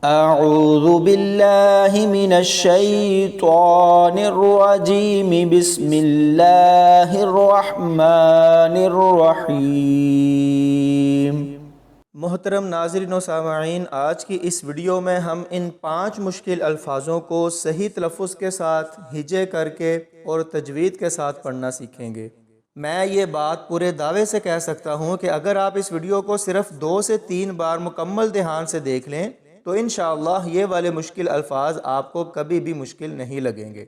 اعوذ باللہ من الشیطان الرجیم بسم اللہ الرحمن الرحیم۔ محترم ناظرین و سامعین، آج کی اس ویڈیو میں ہم ان 5 مشکل الفاظوں کو صحیح تلفظ کے ساتھ ہجے کر کے اور تجوید کے ساتھ پڑھنا سیکھیں گے۔ میں یہ بات پورے دعوے سے کہہ سکتا ہوں کہ اگر آپ اس ویڈیو کو صرف 2 سے 3 بار مکمل دھیان سے دیکھ لیں تو انشاءاللہ یہ والے مشکل الفاظ آپ کو کبھی بھی مشکل نہیں لگیں گے۔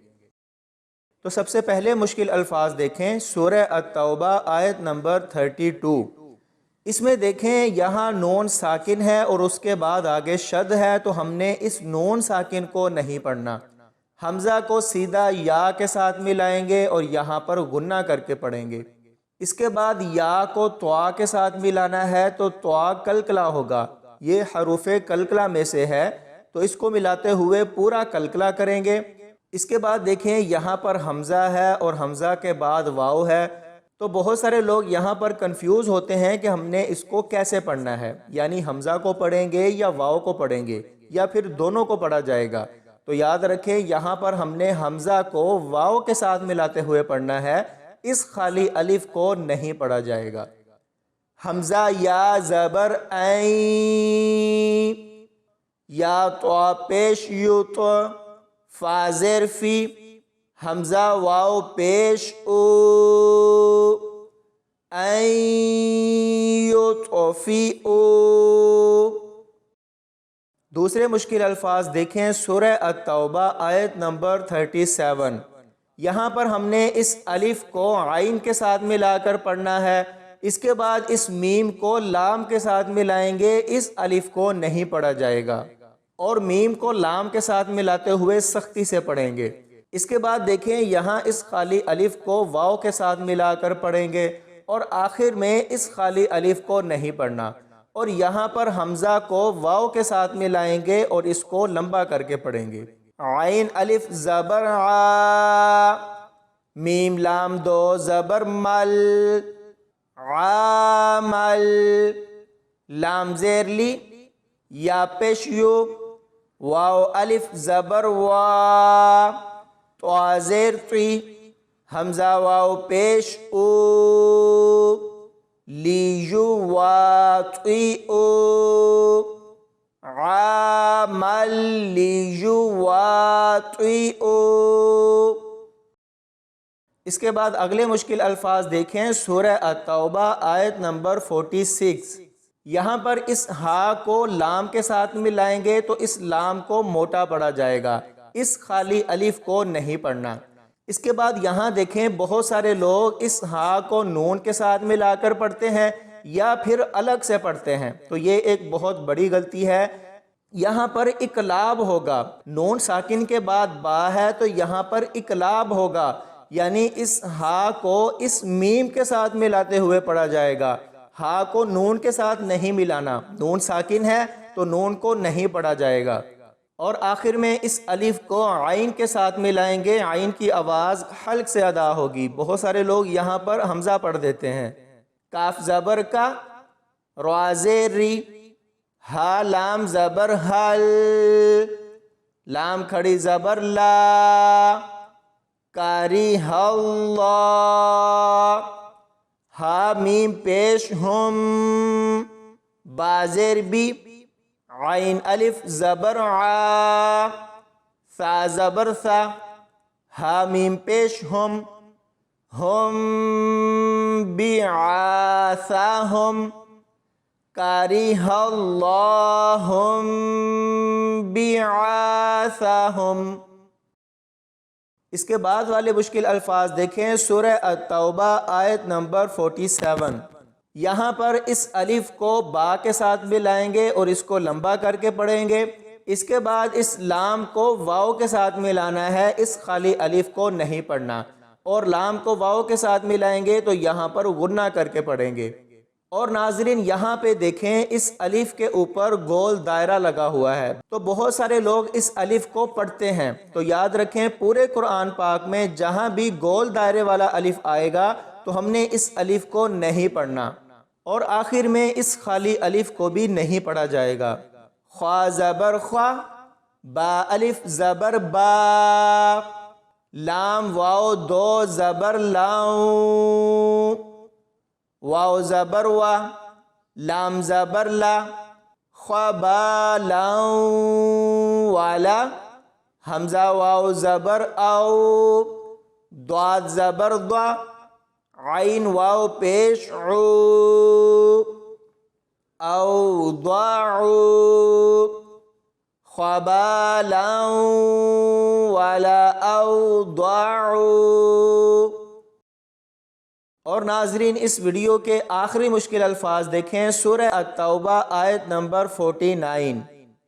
تو سب سے پہلے مشکل الفاظ دیکھیں، سورہ التوبہ آیت نمبر 32۔ اس میں دیکھیں یہاں نون ساکن ہے اور اس کے بعد آگے شد ہے، تو ہم نے اس نون ساکن کو نہیں پڑھنا، حمزہ کو سیدھا یا کے ساتھ ملائیں گے اور یہاں پر غنہ کر کے پڑھیں گے۔ اس کے بعد یا کو طوا کے ساتھ ملانا ہے تو طوا کلکلا ہوگا، یہ حروف کلکلا میں سے ہے، تو اس کو ملاتے ہوئے پورا کلکلا کریں گے۔ اس کے بعد دیکھیں یہاں پر حمزہ ہے اور حمزہ کے بعد واو ہے، تو بہت سارے لوگ یہاں پر کنفیوز ہوتے ہیں کہ ہم نے اس کو کیسے پڑھنا ہے، یعنی حمزہ کو پڑھیں گے یا واو کو پڑھیں گے یا پھر دونوں کو پڑھا جائے گا۔ تو یاد رکھیں یہاں پر ہم نے حمزہ کو واو کے ساتھ ملاتے ہوئے پڑھنا ہے، اس خالی الف کو نہیں پڑھا جائے گا۔ حمزہ یا زبر عین، یا طوا پیش یو تو، فا زیر فی، حمزہ واو پیش او، این یو تو فی او۔ دوسرے مشکل الفاظ دیکھیں، سورہ التوبہ آیت نمبر 37۔ یہاں پر ہم نے اس الف کو عین کے ساتھ ملا کر پڑھنا ہے، اس کے بعد اس میم کو لام کے ساتھ ملائیں گے، اس الف کو نہیں پڑھا جائے گا، اور میم کو لام کے ساتھ ملاتے ہوئے سختی سے پڑھیں گے۔ اس کے بعد دیکھیں یہاں اس خالی الف کو واو کے ساتھ ملا کر پڑھیں گے، اور آخر میں اس خالی الف کو نہیں پڑھنا، اور یہاں پر حمزہ کو واو کے ساتھ ملائیں گے اور اس کو لمبا کر کے پڑھیں گے۔ عین الف زبر عا، میم لام دو زبر مل، عامل، لام زیر لی، یا پیش یو، واو الف زبر وا، طوا زیر طی، حمزہ واو پیش او، لیجو وا طی او، عامل لیجو وا طی او۔ اس کے بعد اگلے مشکل الفاظ دیکھیں، سورہ التوبہ آیت نمبر 46۔ یہاں پر اس ہا کو لام کے ساتھ ملائیں گے تو اس لام کو موٹا پڑھا جائے گا، اس خالی الف کو نہیں پڑھنا۔ اس کے بعد یہاں دیکھیں بہت سارے لوگ اس ہا کو نون کے ساتھ ملا کر پڑھتے ہیں یا پھر الگ سے پڑھتے ہیں، تو یہ ایک بہت بڑی غلطی ہے۔ یہاں پر اقلاب ہوگا، نون ساکن کے بعد با ہے تو یہاں پر اقلاب ہوگا، یعنی اس ہا کو اس میم کے ساتھ ملاتے ہوئے پڑھا جائے گا، ہا کو نون کے ساتھ نہیں ملانا، نون ساکن ہے تو نون کو نہیں پڑھا جائے گا۔ اور آخر میں اس الف کو عین کے ساتھ ملائیں گے، عین کی آواز حلق سے ادا ہوگی۔ بہت سارے لوگ یہاں پر حمزہ پڑھ دیتے ہیں۔ کاف زبر کا، را زیر ری، ہا لام زبر حل، لام کھڑی زبر لا، کاری اللہ، ہا میم پیش ہم، با زیر بی، عین الف زبر عا، ثا زبر ثا، ہا میم پیش ہم، ہم بی عاثا ہم، کاری اللہ ہم بی عاثا ہم۔ اس کے بعد والے مشکل الفاظ دیکھیں، سورہ التوبہ آیت نمبر 47۔ یہاں پر اس الف کو با کے ساتھ ملائیں گے اور اس کو لمبا کر کے پڑھیں گے۔ اس کے بعد اس لام کو واو کے ساتھ ملانا ہے، اس خالی الف کو نہیں پڑھنا، اور لام کو واو کے ساتھ ملائیں گے تو یہاں پر غنہ کر کے پڑھیں گے۔ اور ناظرین یہاں پہ دیکھیں اس الف کے اوپر گول دائرہ لگا ہوا ہے، تو بہت سارے لوگ اس الف کو پڑھتے ہیں، تو یاد رکھیں پورے قرآن پاک میں جہاں بھی گول دائرے والا الف آئے گا تو ہم نے اس الف کو نہیں پڑھنا، اور آخر میں اس خالی الف کو بھی نہیں پڑھا جائے گا۔ خوا زبر خوا، با الف زبر با، لام واو دو زبر لاؤ، واو زبر وا، لام زبر لا، خوا با لاؤ والا، حمزہ واو زبر او، ضاد زبر ضا، عین واو پیش عو، او ضاعو، خوا با لاؤ والا او ضاعو۔ اور ناظرین اس ویڈیو کے آخری مشکل الفاظ دیکھیں، سورہ التوبہ آیت نمبر 49۔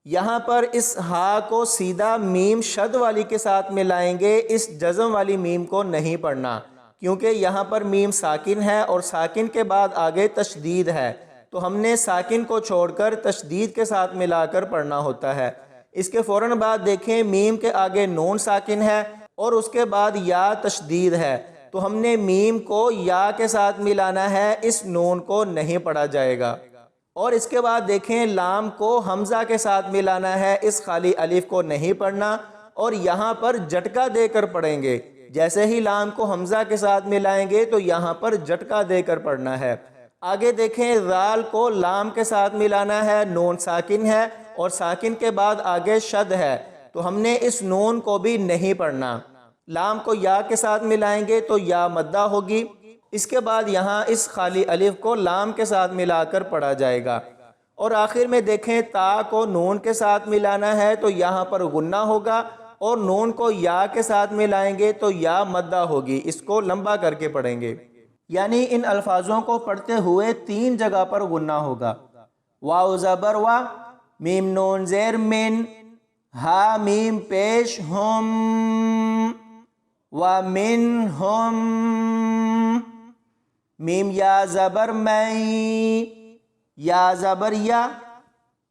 یہاں پر اس ہا کو سیدھا میم شد والی کے ساتھ ملائیں گے، اس جزم والی میم کو نہیں پڑھنا، کیونکہ یہاں پر میم ساکن ہے اور ساکن کے بعد آگے تشدید ہے، تو ہم نے ساکن کو چھوڑ کر تشدید کے ساتھ ملا کر پڑھنا ہوتا ہے۔ اس کے فوراً بعد دیکھیں میم کے آگے نون ساکن ہے اور اس کے بعد یا تشدید ہے، تو ہم نے میم کو یا کے ساتھ ملانا ہے، اس نون کو نہیں پڑھا جائے گا۔ اور اس کے بعد دیکھیں لام کو حمزہ کے ساتھ ملانا ہے، اس خالی الف کو نہیں پڑھنا اور یہاں پر جھٹکا دے کر پڑھیں گے، جیسے ہی لام کو حمزہ کے ساتھ ملائیں گے تو یہاں پر جھٹکا دے کر پڑھنا ہے۔ آگے دیکھیں ذال کو لام کے ساتھ ملانا ہے، نون ساکن ہے اور ساکن کے بعد آگے شد ہے، تو ہم نے اس نون کو بھی نہیں پڑھنا۔ لام کو یا کے ساتھ ملائیں گے تو یا مدہ ہوگی، اس کے بعد یہاں اس خالی الف کو لام کے ساتھ ملا کر پڑھا جائے گا۔ اور آخر میں دیکھیں تا کو نون کے ساتھ ملانا ہے تو یہاں پر غنہ ہوگا، اور نون کو یا کے ساتھ ملائیں گے تو یا مدہ ہوگی، اس کو لمبا کر کے پڑھیں گے، یعنی ان الفاظوں کو پڑھتے ہوئے 3 جگہ پر غنہ ہوگا۔ واو زبر وا، میم نون زیر من، ہا میم پیش ہم، ومنہم، میم یا زبر میں، یا زبر یا،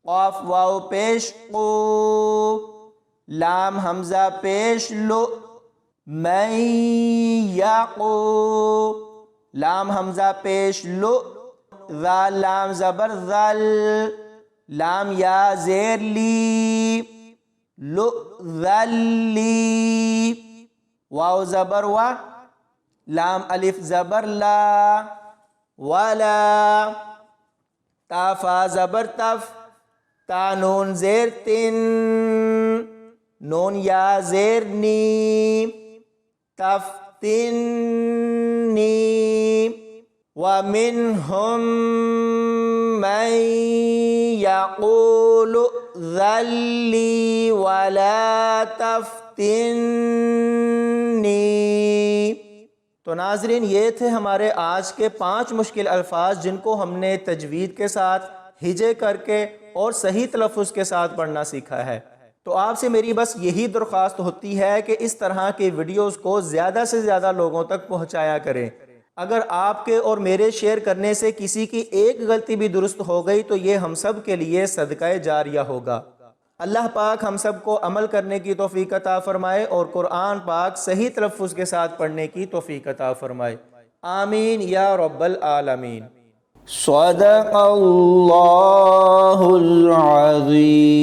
قاف واو پیش قو، لام حمزہ پیش لو، میں یقو، لام حمزہ پیش لو، ذال لام زبر ذل، لام یا زیر لی، لو ذلی، واو زبر وا، لام الف زبر لا، ولا، تا فا زبر تف، تا نون زیر تن، نون یا زیر نی، تف تن نی، ومنہم من یقول ذلی ولا تفتنی۔ تو ناظرین یہ تھے ہمارے آج کے 5 مشکل الفاظ جن کو ہم نے تجوید کے ساتھ ہجے کر کے اور صحیح تلفظ کے ساتھ پڑھنا سیکھا ہے۔ تو آپ سے میری بس یہی درخواست ہوتی ہے کہ اس طرح کی ویڈیوز کو زیادہ سے زیادہ لوگوں تک پہنچایا کریں۔ اگر آپ کے اور میرے شیئر کرنے سے کسی کی ایک غلطی بھی درست ہو گئی تو یہ ہم سب کے لیے صدقہ جاریہ ہوگا۔ اللہ پاک ہم سب کو عمل کرنے کی توفیق عطا فرمائے اور قرآن پاک صحیح تلفظ کے ساتھ پڑھنے کی توفیق عطا فرمائے، آمین یا رب العالمین۔ صدق اللہ العظیم۔